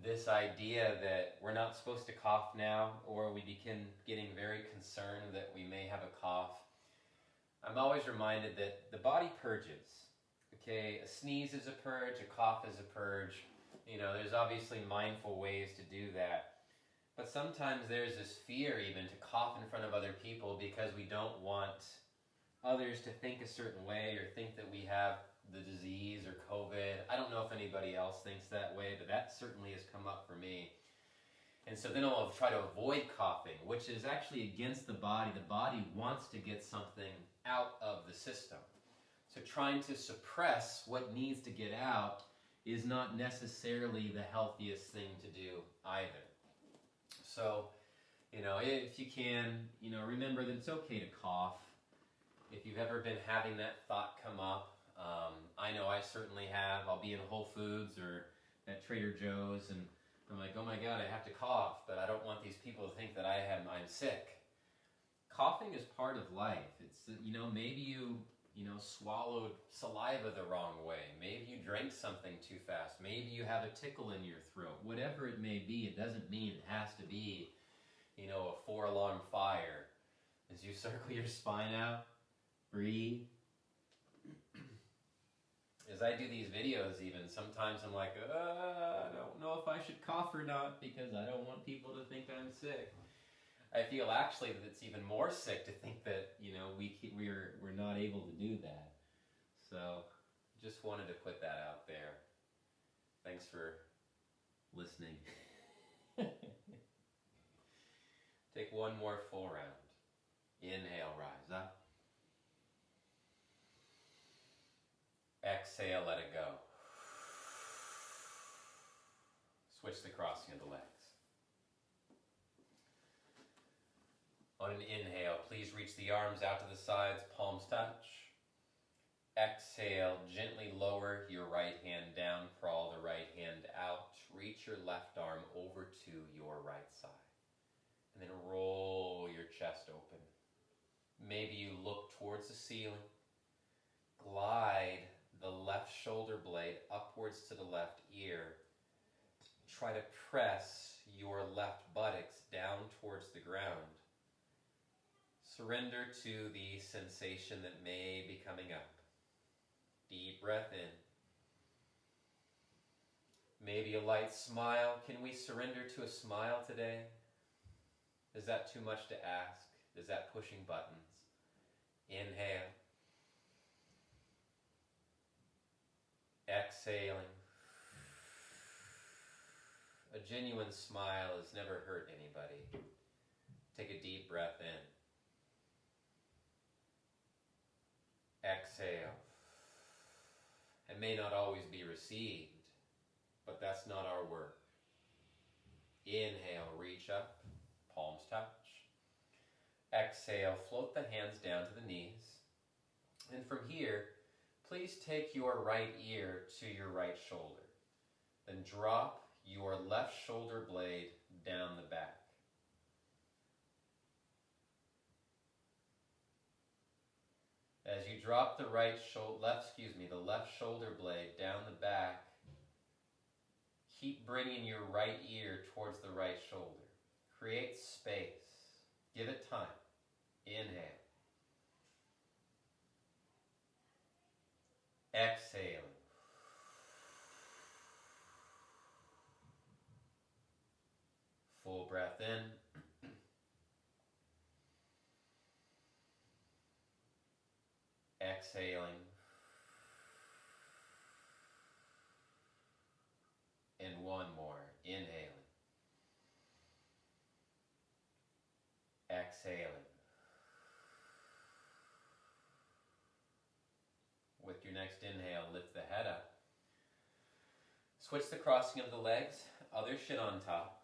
this idea that we're not supposed to cough now, or we begin getting very concerned that we may have a cough, I'm always reminded that the body purges. Okay, a sneeze is a purge, a cough is a purge. There's obviously mindful ways to do that. But sometimes there's this fear even to cough in front of other people because we don't want others to think a certain way or think that we have the disease or COVID. I don't know if anybody else thinks that way, but that certainly has come up for me. And so then I'll try to avoid coughing, which is actually against the body. The body wants to get something out of the system. So trying to suppress what needs to get out is not necessarily the healthiest thing to do either. So, if you can, remember that it's okay to cough. If you've ever been having that thought come up, I know I certainly have. I'll be in Whole Foods or at Trader Joe's, and I'm like, oh my God, I have to cough, but I don't want these people to think that I'm sick. Coughing is part of life. It's, maybe you swallowed saliva the wrong way. Maybe you drank something too fast. Maybe you have a tickle in your throat. Whatever it may be, it doesn't mean it has to be, a 4-alarm fire. As you circle your spine out, breathe. As I do these videos even, sometimes I'm like, I don't know if I should cough or not because I don't want people to think I'm sick. I feel actually that it's even more sick to think that, we're not able to do that. So, just wanted to put that out there. Thanks for listening. Take one more full round. Inhale, rise up. Exhale, let it go. Switch the crossing of the legs. On an inhale, please reach the arms out to the sides, palms touch. Exhale, gently lower your right hand down, crawl the right hand out. Reach your left arm over to your right side. And then roll your chest open. Maybe you look towards the ceiling. Glide the left shoulder blade upwards to the left ear. Try to press your left buttocks down towards the ground. Surrender to the sensation that may be coming up. Deep breath in. Maybe a light smile. Can we surrender to a smile today? Is that too much to ask? Is that pushing buttons? Inhale. Exhaling. A genuine smile has never hurt anybody. Take a deep breath in. Exhale. It may not always be received, but that's not our work. Inhale, reach up, palms touch. Exhale, float the hands down to the knees. And from here, please take your right ear to your right shoulder. Then drop your left shoulder blade down the back. drop the the left shoulder blade down the back. Keep bringing your right ear towards the right shoulder. Create space. Give it time. Inhale. Exhaling. Full breath in. Exhaling. And one more. Inhaling. Exhaling. With your next inhale, lift the head up. Switch the crossing of the legs, other shin on top.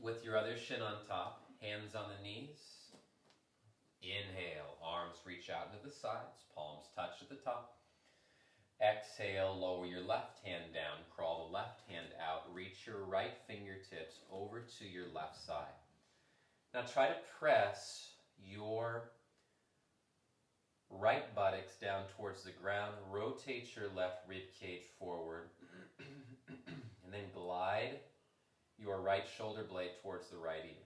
With your other shin on top, hands on the knees. Inhale, arms reach out into the sides, palms touch at the top. Exhale, lower your left hand down, crawl the left hand out, reach your right fingertips over to your left side. Now try to press your right buttocks down towards the ground, rotate your left rib cage forward, and then glide your right shoulder blade towards the right ear.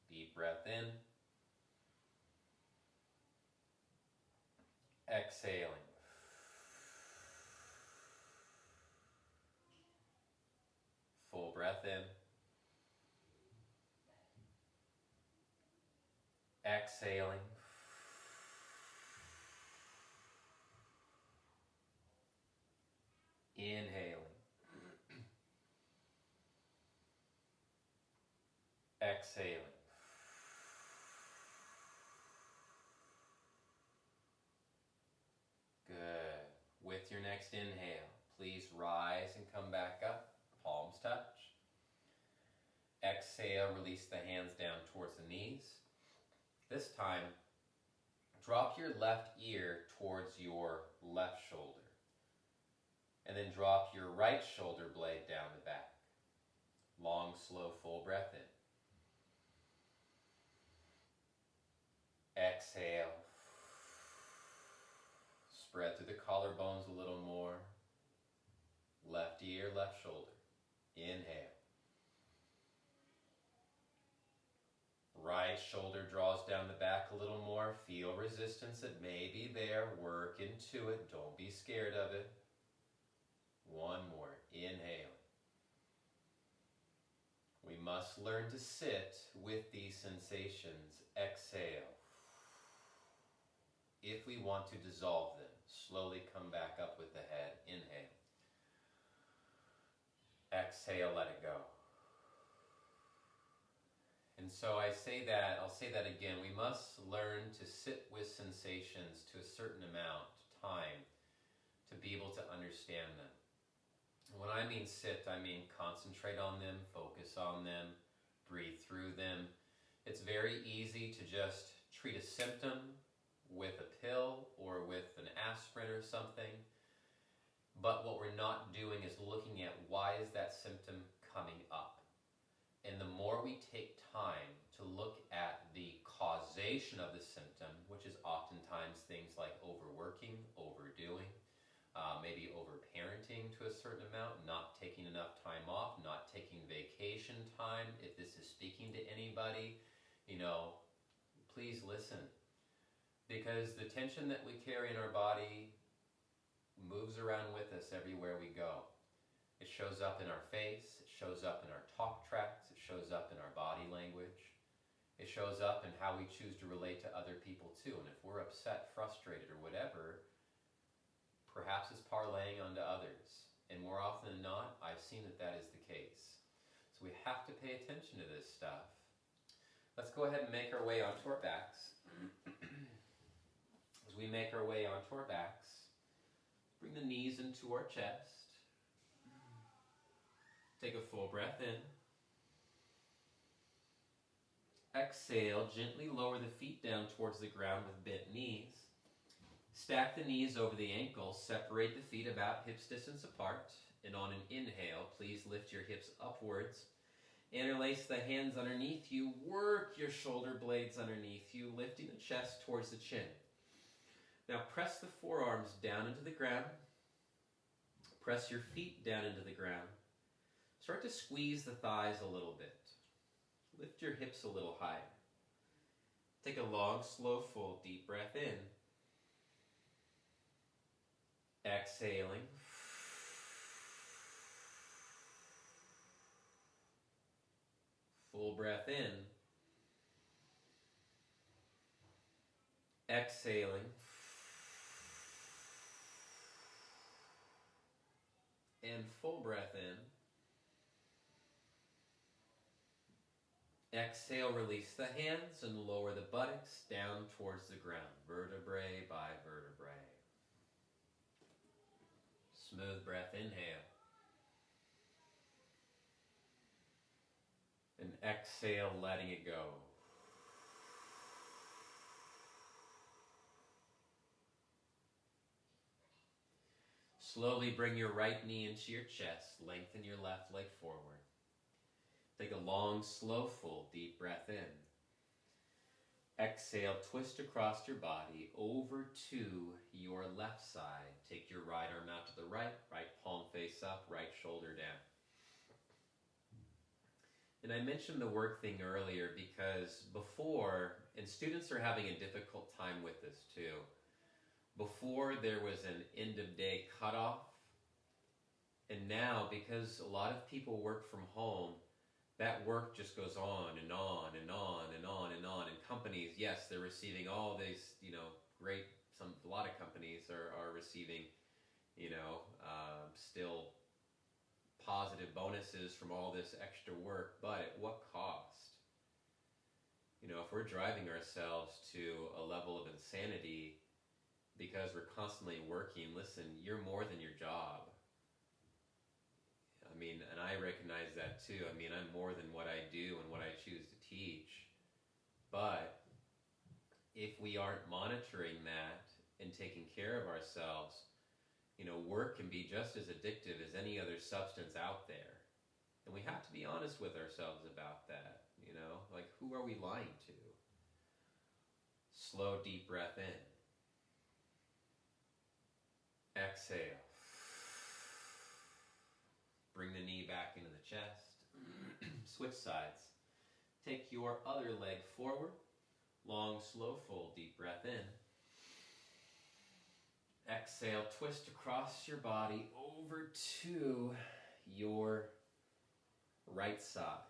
Deep breath in. Exhaling. Full breath in. Exhaling. Inhaling. Exhaling. Good. With your next inhale, please rise and come back up. Palms touch. Exhale, release the hands down towards the knees. This time, drop your left ear towards your left shoulder. And then drop your right shoulder blade down the back. Long, slow, full breath in. Exhale. Spread through the collarbones a little more. Left ear, left shoulder. Inhale. Right shoulder draws down the back a little more. Feel resistance that may be there. Work into it. Don't be scared of it. One more. Inhale. We must learn to sit with these sensations. Exhale. If we want to dissolve them, slowly come back up with the head. Inhale. Exhale, let it go. And so I'll say that again. We must learn to sit with sensations to a certain amount of time to be able to understand them. When I mean sit, I mean concentrate on them, focus on them, breathe through them. It's very easy to just treat a symptom with a pill or with an aspirin or something. But what we're not doing is looking at why is that symptom coming up. And the more we take time to look at the causation of the symptom, which is oftentimes things like overworking, overdoing, maybe over-parenting to a certain amount, not taking enough time off, not taking vacation time. If this is speaking to anybody, please listen. Because the tension that we carry in our body moves around with us everywhere we go. It shows up in our face, it shows up in our talk tracks, it shows up in our body language. It shows up in how we choose to relate to other people too. And if we're upset, frustrated, or whatever, perhaps it's parlaying onto others. And more often than not, I've seen that is the case. So we have to pay attention to this stuff. Let's go ahead and make our way onto our backs. As we make our way onto our backs, bring the knees into our chest. Take a full breath in. Exhale, gently lower the feet down towards the ground with bent knees. Stack the knees over the ankles, separate the feet about hips distance apart, and on an inhale, please lift your hips upwards. Interlace the hands underneath you, work your shoulder blades underneath you, lifting the chest towards the chin. Now press the forearms down into the ground. Press your feet down into the ground. Start to squeeze the thighs a little bit. Lift your hips a little higher. Take a long, slow, full, deep breath in. Exhaling. Full breath in. Exhaling. And full breath in. Exhale, release the hands and lower the buttocks down towards the ground, vertebrae by vertebrae. Smooth breath, inhale. And exhale, letting it go. Slowly bring your right knee into your chest, lengthen your left leg forward. Take a long, slow, full, deep breath in. Exhale, twist across your body over to your left side. Take your right arm out to the right palm face up, right shoulder down. And I mentioned the work thing earlier because before, and students are having a difficult time with this too, before there was an end of day cutoff, and now because a lot of people work from home, that work just goes on and on and on and on and on. And companies, yes, they're receiving all these, great, a lot of companies are receiving, still positive bonuses from all this extra work, but at what cost? If we're driving ourselves to a level of insanity because we're constantly working, listen, you're more than your job. And I recognize that too. I'm more than what I do and what I choose to teach. But if we aren't monitoring that and taking care of ourselves, work can be just as addictive as any other substance out there. And we have to be honest with ourselves about that. Like, who are we lying to? Slow, deep breath in. Exhale. Bring the knee back into the chest. Switch sides. Take your other leg forward. Long, slow, full, deep breath in. Exhale, twist across your body over to your right side.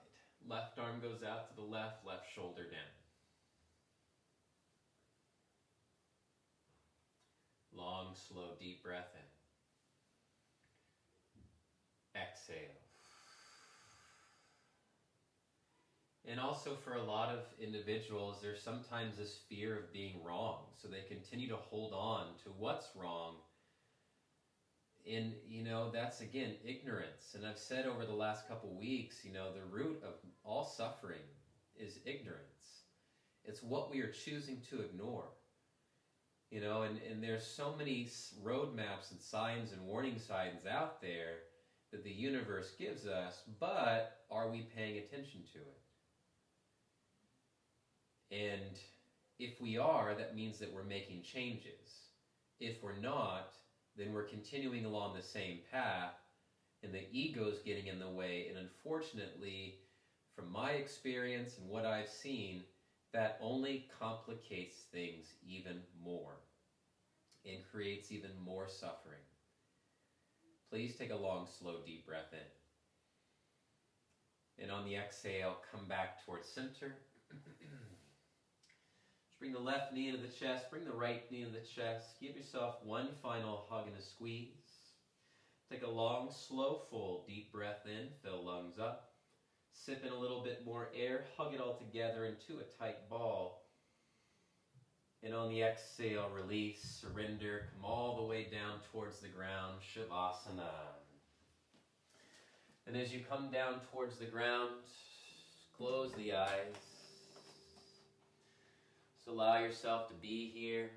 Left arm goes out to the left shoulder down. Long, slow, deep breath in. Exhale. And also for a lot of individuals, there's sometimes this fear of being wrong. So they continue to hold on to what's wrong. And, that's, again, ignorance. And I've said over the last couple weeks, the root of all suffering is ignorance. It's what we are choosing to ignore. And there's so many roadmaps and signs and warning signs out there that the universe gives us, but are we paying attention to it? And if we are, that means that we're making changes. If we're not, then we're continuing along the same path, and the ego's getting in the way. And unfortunately, from my experience and what I've seen, that only complicates things even more and creates even more suffering. Please take a long, slow, deep breath in. And on the exhale, come back towards center. Bring the left knee into the chest. Bring the right knee into the chest. Give yourself one final hug and a squeeze. Take a long, slow, full, deep breath in. Fill lungs up. Sip in a little bit more air. Hug it all together into a tight ball. And on the exhale, release, surrender. Come all the way down towards the ground. Shavasana. And as you come down towards the ground, close the eyes. Just allow yourself to be here.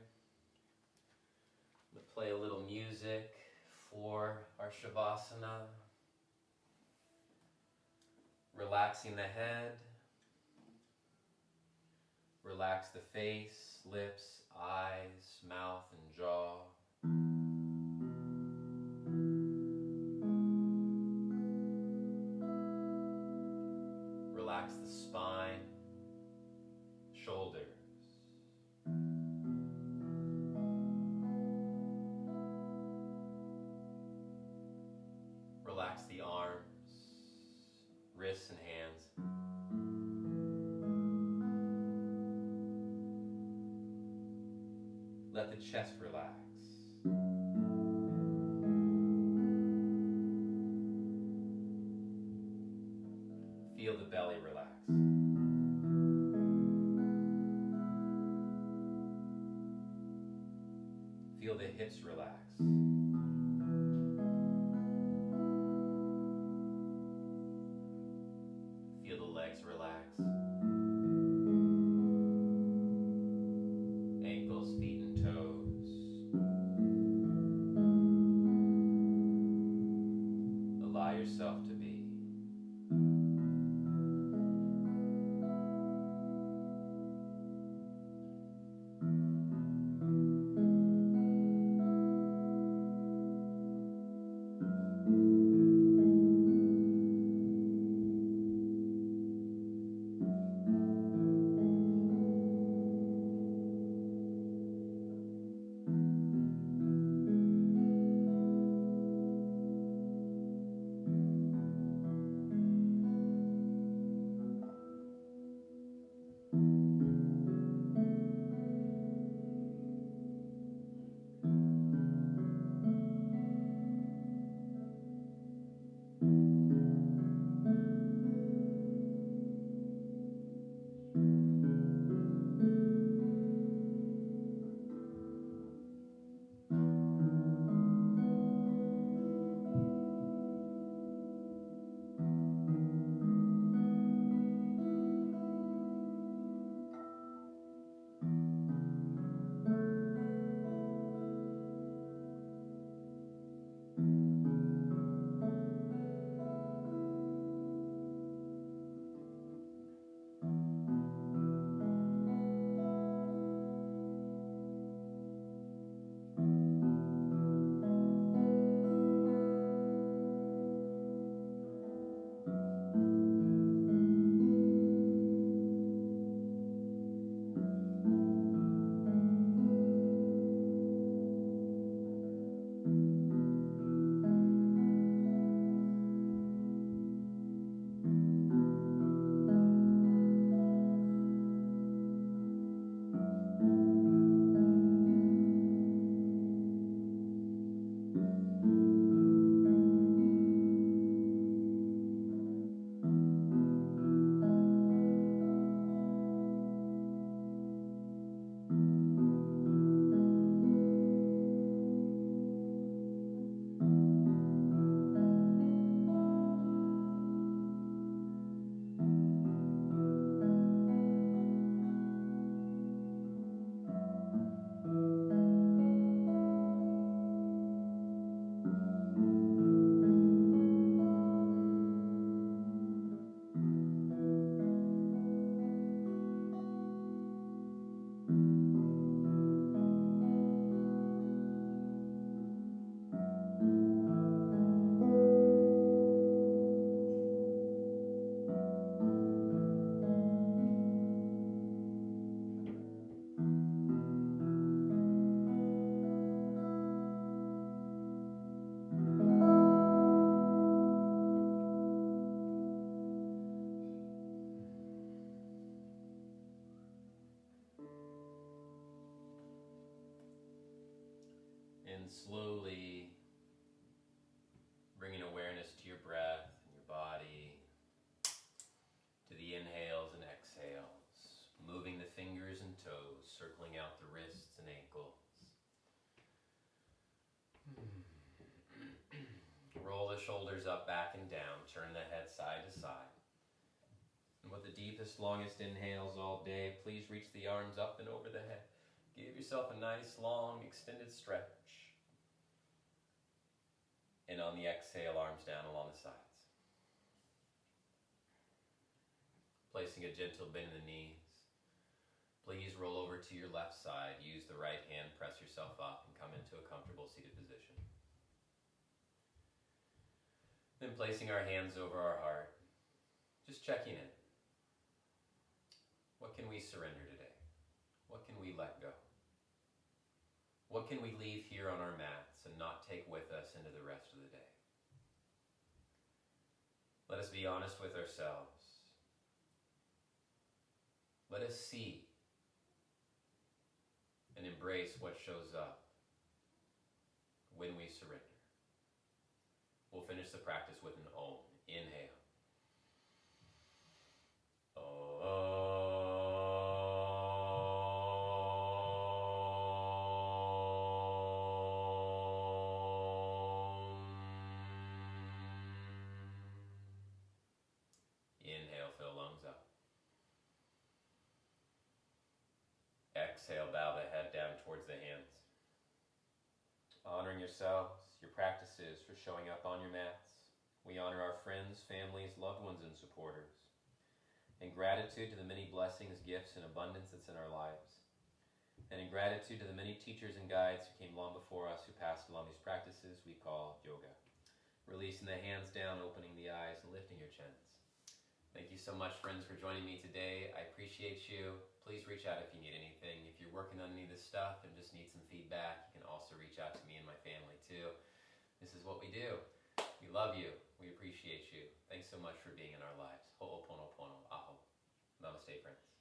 I'm going to play a little music for our Shavasana. Relaxing the head. Relax the face, lips, eyes, mouth, and jaw. Relax the spine, shoulders. Relax the arms, wrists, and hands. Let the chest relax. Feel the belly relax. Feel the hips relax. Feel the legs relax. Ankles, feet, and toes. Allow yourself to be. And slowly bringing awareness to your breath and your body, to the inhales and exhales, moving the fingers and toes, circling out the wrists and ankles. Roll the shoulders up, back, and down. Turn the head side to side. And with the deepest, longest inhales all day, please reach the arms up and over the head. Give yourself a nice, long, extended stretch. And on the exhale, arms down along the sides. Placing a gentle bend in the knees. to your left side. Use the right hand, press yourself up, and come into a comfortable seated position. Then placing our hands over our heart, just checking in. What can we surrender today? What can we let go? What can we leave here on our mats and not take with us into the rest of the day? Let us be honest with ourselves. Let us see and embrace what shows up when we surrender. We'll finish the practice with an Om. Inhale. Inhale, fill lungs up. Exhale, bow the head down towards the hands. Honoring yourselves, your practices for showing up on your mats. We honor our friends, families, loved ones, and supporters. In gratitude to the many blessings, gifts, and abundance that's in our lives. And in gratitude to the many teachers and guides who came long before us, who passed along these practices we call yoga. Releasing the hands down, opening the eyes, and lifting your chins. Thank you so much, friends, for joining me today. I appreciate you. Please reach out if you need anything. If you're working on any of this stuff and just need some feedback, you can also reach out to me and my family too. This is what we do. We love you. We appreciate you. Thanks so much for being in our lives. Ho'oponopono. Aho. Namaste, friends.